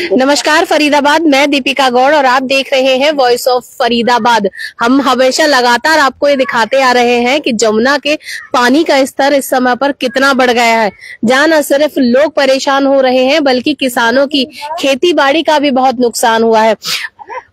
नमस्कार फरीदाबाद, मैं दीपिका गौड़ और आप देख रहे हैं वॉइस ऑफ फरीदाबाद। हम हमेशा लगातार आपको ये दिखाते आ रहे हैं कि जमुना के पानी का स्तर इस समय पर कितना बढ़ गया है। जहाँ न सिर्फ लोग परेशान हो रहे हैं बल्कि किसानों की खेती बाड़ी का भी बहुत नुकसान हुआ है।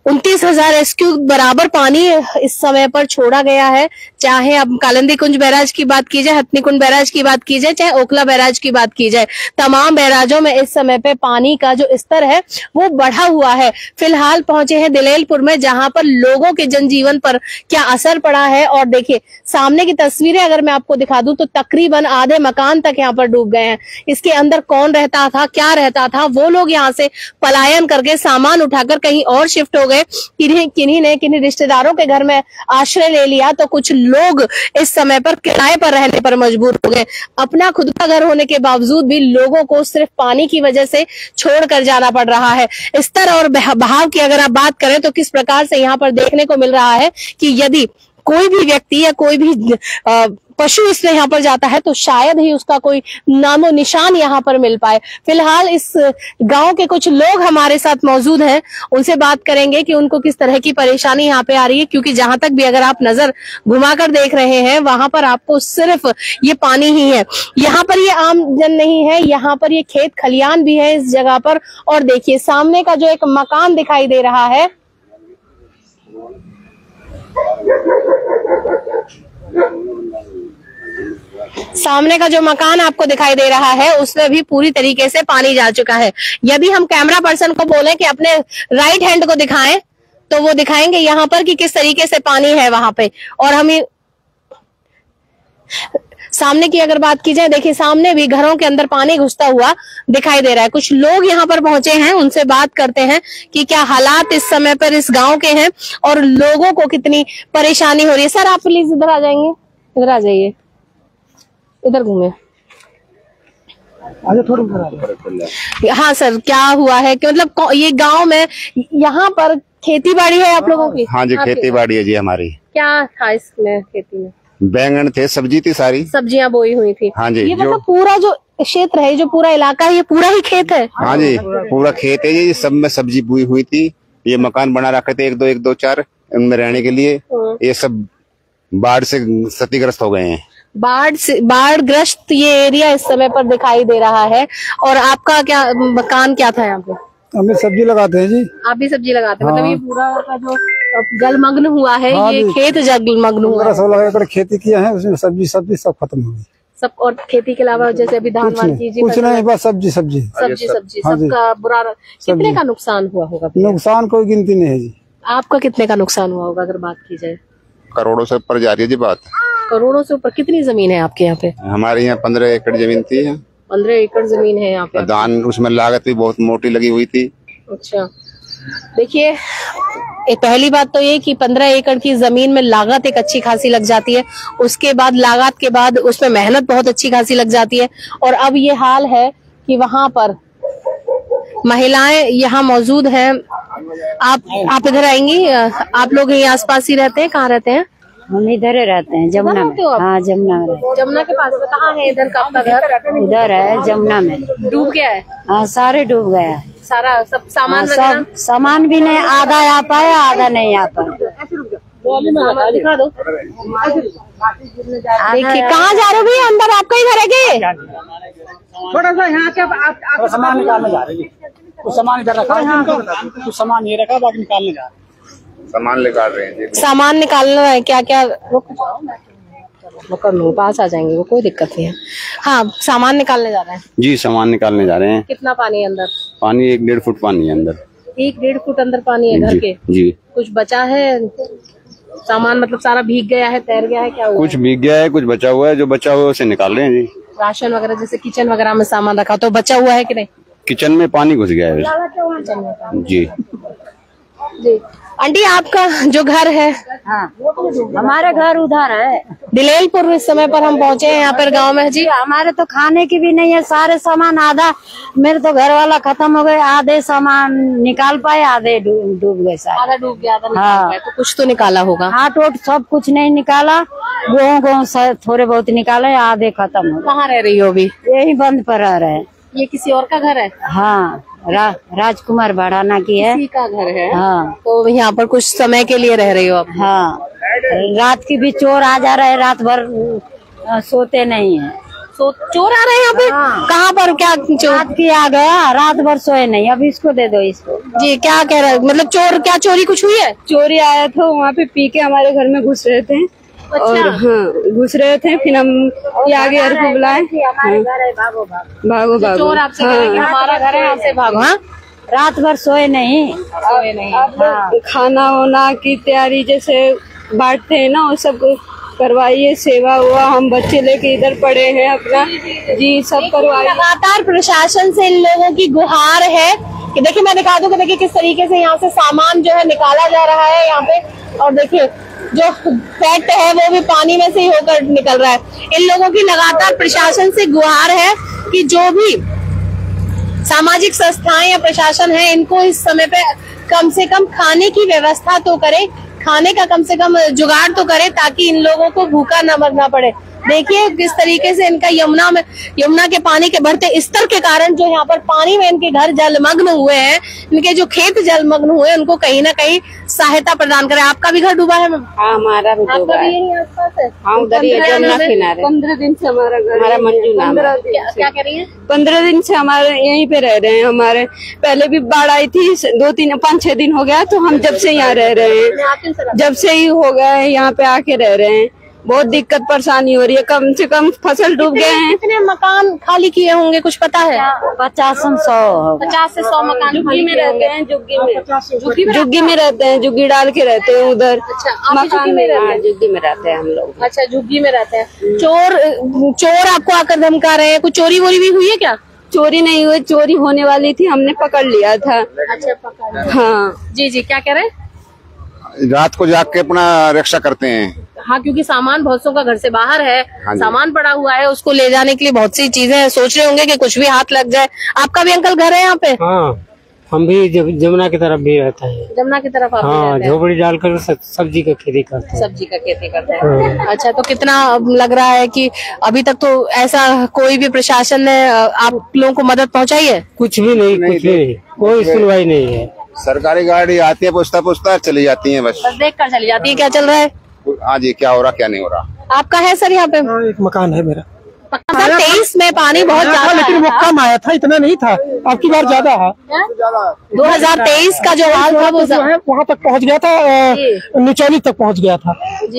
29,000 एसक्यू बराबर पानी इस समय पर छोड़ा गया है। चाहे अब कालिंदी कुंज बैराज की बात की जाए, हथनी कुंज बैराज की बात की जाए, चाहे ओखला बैराज की बात की जाए, तमाम बैराजों में इस समय पे पानी का जो स्तर है वो बढ़ा हुआ है। फिलहाल पहुंचे हैं दिलेलपुर में, जहां पर लोगों के जनजीवन पर क्या असर पड़ा है। और देखिए सामने की तस्वीरें अगर मैं आपको दिखा दूं तो तकरीबन आधे मकान तक यहाँ पर डूब गए हैं। इसके अंदर कौन रहता था, क्या रहता था, वो लोग यहाँ से पलायन करके सामान उठाकर कहीं और शिफ्ट हो गए। किन्हीं रिश्तेदारों के घर में आश्रय ले लिया, तो कुछ लोग इस समय पर किराए पर रहने पर मजबूर हो गए। अपना खुद का घर होने के बावजूद भी लोगों को सिर्फ पानी की वजह से छोड़कर जाना पड़ रहा है। स्तर और बहाव की अगर आप बात करें तो किस प्रकार से यहाँ पर देखने को मिल रहा है कि यदि कोई भी व्यक्ति या कोई भी पशु इसमें यहाँ पर जाता है तो शायद ही उसका कोई नामो निशान यहाँ पर मिल पाए। फिलहाल इस गांव के कुछ लोग हमारे साथ मौजूद हैं, उनसे बात करेंगे कि उनको किस तरह की परेशानी यहाँ पे आ रही है। क्योंकि जहां तक भी अगर आप नजर घुमाकर देख रहे हैं वहां पर आपको सिर्फ ये पानी ही है। यहाँ पर ये आम जन नहीं है, यहाँ पर ये खेत खलियान भी है इस जगह पर। और देखिए सामने का जो एक मकान दिखाई दे रहा है, सामने का जो मकान आपको दिखाई दे रहा है उसमें भी पूरी तरीके से पानी जा चुका है। यदि हम कैमरा पर्सन को बोले कि अपने राइट हैंड को दिखाएं तो वो दिखाएंगे यहाँ पर कि किस तरीके से पानी है वहां पे। और हमें सामने की अगर बात की जाए, देखिए सामने भी घरों के अंदर पानी घुसता हुआ दिखाई दे रहा है। कुछ लोग यहाँ पर पहुंचे हैं, उनसे बात करते हैं कि क्या हालात इस समय पर इस गांव के हैं और लोगों को कितनी परेशानी हो रही है। सर आप प्लीज इधर आ जाएंगे, इधर आ जाइए, इधर घूमे। हाँ सर, क्या हुआ है कि मतलब ये गांव में यहाँ पर खेती बाड़ी है आप लोगों की? हाँ जी, खेती बाड़ी है जी हमारी। क्या था इसमें खेती में? बैंगन थे, सब्जी थी, सारी सब्जियां बोई हुई थी। हाँ जी। ये मतलब पूरा जो क्षेत्र है, जो पूरा इलाका है, ये पूरा ही खेत है? हाँ जी, पूरा खेत है जी। सब में सब्जी बोई हुई थी। ये मकान बना रखे थे एक दो चार उनमें रहने के लिए। ये सब बाढ़ से क्षतिग्रस्त हो गए हैं। बाढ़ ग्रस्त ये एरिया इस समय पर दिखाई दे रहा है। और आपका क्या मकान क्या था यहाँ पे? हम सब्जी लगाते हैं जी। आप भी सब्जी लगाते हैं? हाँ। मतलब ये पूरा का जो जलमग्न हुआ है, हाँ, ये खेत जलमग्न हुआ है। सब लगाकर खेती किया है, उसमें सब्जी सब खत्म हो गई सब। और खेती के अलावा जैसे अभी धान वान की कुछ नहीं, बस सब्जी सबका बुरा। कितने का नुकसान हुआ होगा? नुकसान कोई गिनती नहीं है जी। आपका कितने का नुकसान हुआ होगा अगर बात की जाए? करोड़ों से ऊपर जा रही है जी बात। करोड़ों से ऊपर। कितनी जमीन है आपके यहाँ पे? हमारे यहाँ 15 एकड़ जमीन थी। 15 एकड़ जमीन है यहाँ पे। दान उसमें लागत भी बहुत मोटी लगी हुई थी। अच्छा, देखिए पहली बात तो ये कि 15 एकड़ की जमीन में लागत एक अच्छी खासी लग जाती है। उसके बाद लागत के बाद उसमें मेहनत बहुत अच्छी खासी लग जाती है। और अब ये हाल है कि वहां पर महिलाएं यहाँ मौजूद हैं। आप इधर आएंगी? आप लोग यहीं आसपास ही रहते हैं? कहाँ रहते हैं? हम इधर रहते हैं, जमुना में। हाँ, जमुना में। जमुना के पास कहाँ है इधर का आपका घर? उधर है जमुना में। डूब गया है? हाँ, सारे डूब गया। सारा सब सामान? सब सामान भी नहीं, आधा आ पाया आधा नहीं आ पाया। दिखा दो। देखिए कहाँ जा रहे हो भैया? अंदर आपका ही घर है क्या? थोड़ा सा यहाँ के सामान निकालने जा रहे हैं। कुछ सामान इधर रखा है, कुछ सामान ये रखा, बाकी निकालने जा रहे हैं। सामान निकाल रहे हैं। सामान निकालना है क्या? क्या कर लो, पास आ जाएंगे वो, कोई दिक्कत नहीं है। हाँ, सामान निकालने जा रहे हैं जी। सामान निकालने जा रहे हैं। कितना पानी है अंदर? पानी 1-1.5 फुट पानी है अंदर। 1-1.5 फुट अंदर पानी है घर के? जी। कुछ बचा है सामान? मतलब सारा भीग गया है, तैर गया है, क्या हुआ? कुछ भीग गया है, कुछ बचा हुआ है। जो बचा हुआ है उसे निकाल रहे हैं जी। राशन वगैरह जैसे किचन वगैरह में सामान रखा तो बचा हुआ है कि नहीं? किचन में पानी घुस गया है जी। जी। आंटी आपका जो घर है? हाँ, हमारे घर उधर है दिलेलपुर। इस समय पर हम पहुंचे हैं यहाँ पर गांव में जी। हमारे तो खाने की भी नहीं है, सारे सामान आधा मेरे तो घर वाला खत्म हो गए। आधे सामान निकाल पाए, आधे डूब गए सारे। आधा डूब गया, आधा हाँ। तो कुछ तो निकाला होगा? हाँ, टोट सब कुछ नहीं निकाला। गेहूँ थोड़े बहुत निकाले, आधे खत्म हो गए। कहाँ रह रही हो अभी? यही बंद पर रह रहे हैं। ये किसी और का घर है? हाँ। राजकुमार भाड़ाना की है। किसी का घर है? हाँ। तो यहाँ पर कुछ समय के लिए रह रही हो आप? हाँ, रात की भी चोर आ जा रहे हैं, रात भर सोते नहीं है। तो चोर आ रहे हैं यहाँ पे? हाँ। कहाँ पर? क्या चोर? रात की आ गया, रात भर सोए नहीं। अब इसको दे दो, इसको। जी, क्या कह रहे हैं? मतलब चोर, क्या चोरी कुछ हुई है? चोरी आया था, वहाँ पे पी के हमारे घर में घुस रहे थे। अच्छा। और हाँ, घुस रहे थे, फिर हम ये आगे घर को बुलाए, भागो भागो भागो। चोर आपसे कह रहे हैं कि हमारा घर है, यहाँ से भागो। हाँ, रात भर सोए नहीं। आप लोग खाना वाना की तैयारी जैसे बांटते हैं ना, वो सब करवाइए। सेवा हुआ, हम बच्चे लेके इधर पड़े हैं अपना। जी, सब करवाइए। लगातार प्रशासन से इन लोगों की गुहार है कि देखिए, मैं दिखा दूं कि देखिए किस तरीके से यहाँ से सामान जो है निकाला जा रहा है यहाँ पे। और देखिए जो फैक्ट है वो भी पानी में से ही होकर निकल रहा है। इन लोगों की लगातार प्रशासन से गुहार है कि जो भी सामाजिक संस्थाएं या प्रशासन है, इनको इस समय पे कम से कम खाने की व्यवस्था तो करे, खाने का कम से कम जुगाड़ तो करे, ताकि इन लोगों को भूखा न मरना पड़े। देखिए किस तरीके से इनका यमुना के पानी के बढ़ते स्तर के कारण जो यहाँ पर पानी में इनके घर जलमग्न हुए हैं, इनके जो खेत जलमग्न हुए, उनको कहीं ना कहीं सहायता प्रदान करें। आपका भी घर डूबा है? हाँ, हमारा भी आपका भी यही आसपास है? हाँ, उधर ही है, जमुना किनारे। 15 दिन से हमारा घर, हमारा मंजू नाम है। क्या कह रही है? 15 दिन से हमारे यहीं पे रह रहे हैं। हमारे पहले भी बाढ़ आई थी, 5-6 दिन हो गया, तो हम जब से यहाँ रह रहे हैं, जब से ही हो गया है, यहाँ पे आके रह रहे हैं। बहुत दिक्कत परेशानी हो रही है, कम से कम फसल डूब गए हैं। कितने मकान खाली किए होंगे, कुछ पता है? 50 से 100 मकान झुग्गी में रहते हैं, झुग्गी में रहते हैं, झुग्गी डाल के रहते हैं उधर। अच्छा, आप झुग्गी में रहते हैं? झुग्गी में रहते हैं हम लोग। अच्छा, झुग्गी में रहते हैं। चोर आपको आकर धमका रहे हैं? कुछ चोरी वोरी भी हुई है क्या? चोरी नहीं हुई, चोरी होने वाली थी, हमने पकड़ लिया था। अच्छा, पकड़। हाँ जी जी, क्या कह रहे हैं? रात को जाग के अपना रक्षा करते हैं। हाँ, क्योंकि सामान बहुत सौ का घर से बाहर है। हाँ जी। सामान पड़ा हुआ है, उसको ले जाने के लिए बहुत सी चीजें सोच रहे होंगे कि कुछ भी हाथ लग जाए। आपका भी अंकल घर है यहाँ पे? हाँ, हम भी जमुना की तरफ भी रहते हैं। जमुना की तरफ आप भी हाँ, रहते हैं? झोपड़ी डालकर सब्जी का खेती करते हैं। सब्जी का खेती करते हैं। अच्छा, तो कितना लग रहा है कि अभी तक तो ऐसा कोई भी प्रशासन ने आप लोगों को मदद पहुँचाई है? कुछ भी नहीं, कुछ भी नहीं, कोई सुनवाई नहीं है। सरकारी गाड़ी आती है, पूछता चली जाती है, बस देख कर चली जाती है क्या चल रहा है। हाँ जी, क्या हो रहा क्या नहीं हो रहा। आपका है सर यहाँ पे? हाँ, एक मकान है मेरा। 2023 में पानी बहुत ज्यादा लेकिन वो कम आया था, इतना नहीं था। अब की बार ज्यादा है। 2023 का जो हाल था वो जो है वहाँ तक पहुँच गया था, निचौली तक पहुँच गया था।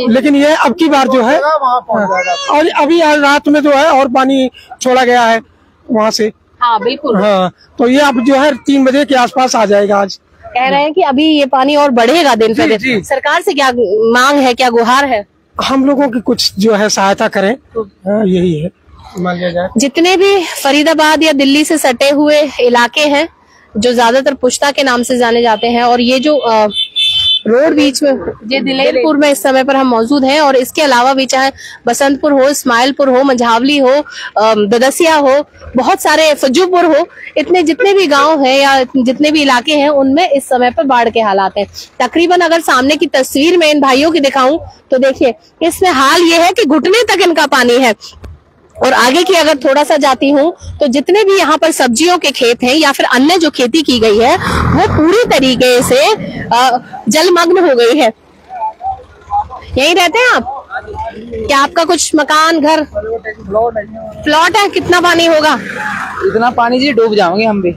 लेकिन ये अब की बार जो है, और अभी आज रात में जो है और पानी छोड़ा गया है वहाँ से। हाँ बिल्कुल। हाँ, तो ये अब जो है 3 बजे के आसपास आ जाएगा। आज कह रहे हैं कि अभी ये पानी और बढ़ेगा दिन पे दिन। सरकार से क्या मांग है, क्या गुहार है? हम लोगों की कुछ जो है सहायता करें, हाँ, यही है, मान लिया जाए। जितने भी फरीदाबाद या दिल्ली से सटे हुए इलाके हैं, जो ज्यादातर पुश्ता के नाम से जाने जाते हैं, और ये जो रोड बीच में, ये दिलेरपुर में इस समय पर हम मौजूद हैं, और इसके अलावा भी चाहे बसंतपुर हो, इस्माइलपुर हो, मंझावली हो, ददसिया हो, बहुत सारे फज्जूपुर हो, इतने जितने भी गांव हैं या जितने भी इलाके हैं, उनमें इस समय पर बाढ़ के हालात हैं। तकरीबन अगर सामने की तस्वीर में इन भाइयों की दिखाऊं तो देखिए इसमें हाल ये है कि घुटने तक इनका पानी है। और आगे की अगर थोड़ा सा जाती हूँ तो जितने भी यहाँ पर सब्जियों के खेत हैं या फिर अन्य जो खेती की गई है, वो पूरी तरीके से जलमग्न हो गई है। यहीं रहते हैं आप? क्या आपका कुछ मकान, घर, प्लॉट है? कितना पानी होगा? इतना पानी जी डूब जाओगे हम भी।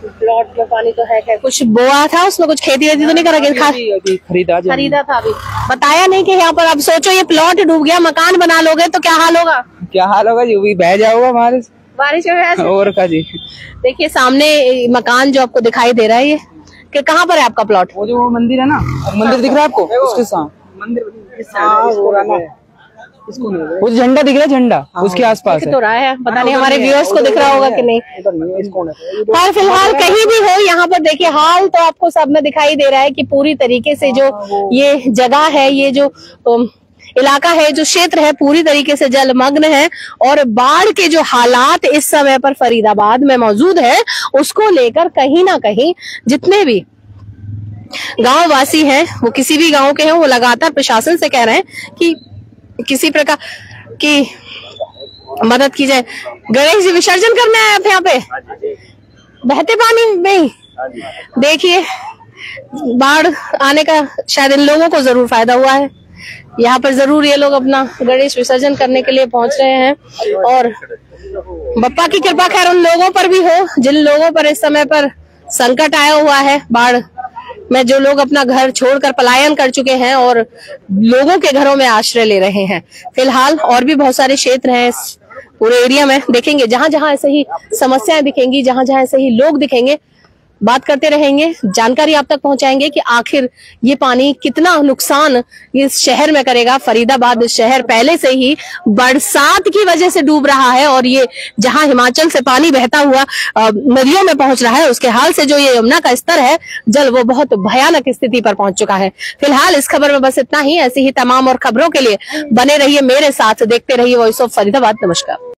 प्लॉट में पानी तो है। कुछ बोआ था उसमें, कुछ खेती वेती तो नहीं करा? खरीदा था अभी। बताया नहीं कि यहाँ पर अब सोचो ये प्लॉट डूब गया, मकान बना लोगे तो क्या हाल होगा? क्या हाल होगा जी, बह जाओगा हमारे बारिश में। और का जी, देखिए सामने मकान जो आपको दिखाई दे रहा है, ये कि कहाँ पर है आपका प्लॉट? वो जो मंदिर है ना, मंदिर दिख रहा है आपको, उसके सामने मंदिर, वो झंडा दिख रहा है, झंडा उसके आसपास तो रहा है, पता नहीं हमारे व्यूअर्स को दिख रहा होगा कि नहीं। पर फिलहाल कहीं भी हो, यहाँ पर देखिए हाल तो आपको सब में दिखाई दे रहा है कि पूरी तरीके से जो ये जगह है, ये जो इलाका है, जो क्षेत्र है, पूरी तरीके से जलमग्न है। और बाढ़ के जो हालात इस समय पर फरीदाबाद में मौजूद है, उसको लेकर कहीं ना कहीं जितने भी गांव वासी हैं, वो किसी भी गांव के हैं, वो लगातार प्रशासन से कह रहे हैं कि किसी प्रकार की मदद की जाए। गणेश जी विसर्जन करने आए आप यहाँ पे? बहते पानी में देखिए बाढ़ आने का शायद इन लोगों को जरूर फायदा हुआ है। यहाँ पर जरूर ये लोग अपना गणेश विसर्जन करने के लिए पहुंच रहे हैं और बप्पा की कृपा खैर उन लोगों पर भी हो जिन लोगों पर इस समय पर संकट आया हुआ है। बाढ़ में जो लोग अपना घर छोड़कर पलायन कर चुके हैं और लोगों के घरों में आश्रय ले रहे हैं। फिलहाल और भी बहुत सारे क्षेत्र हैं इस पूरे एरिया में, देखेंगे जहां जहां ऐसे ही समस्याएं दिखेंगी, जहां जहां ऐसे ही लोग दिखेंगे, बात करते रहेंगे, जानकारी आप तक पहुंचाएंगे कि आखिर ये पानी कितना नुकसान इस शहर में करेगा। फरीदाबाद शहर पहले से ही बरसात की वजह से डूब रहा है और ये जहां हिमाचल से पानी बहता हुआ नदियों में पहुंच रहा है, उसके हाल से जो ये यमुना का स्तर है जल, वो बहुत भयानक स्थिति पर पहुंच चुका है। फिलहाल इस खबर में बस इतना ही। ऐसी ही तमाम और खबरों के लिए बने रहिए मेरे साथ, देखते रहिए वॉइस ऑफ फरीदाबाद। नमस्कार।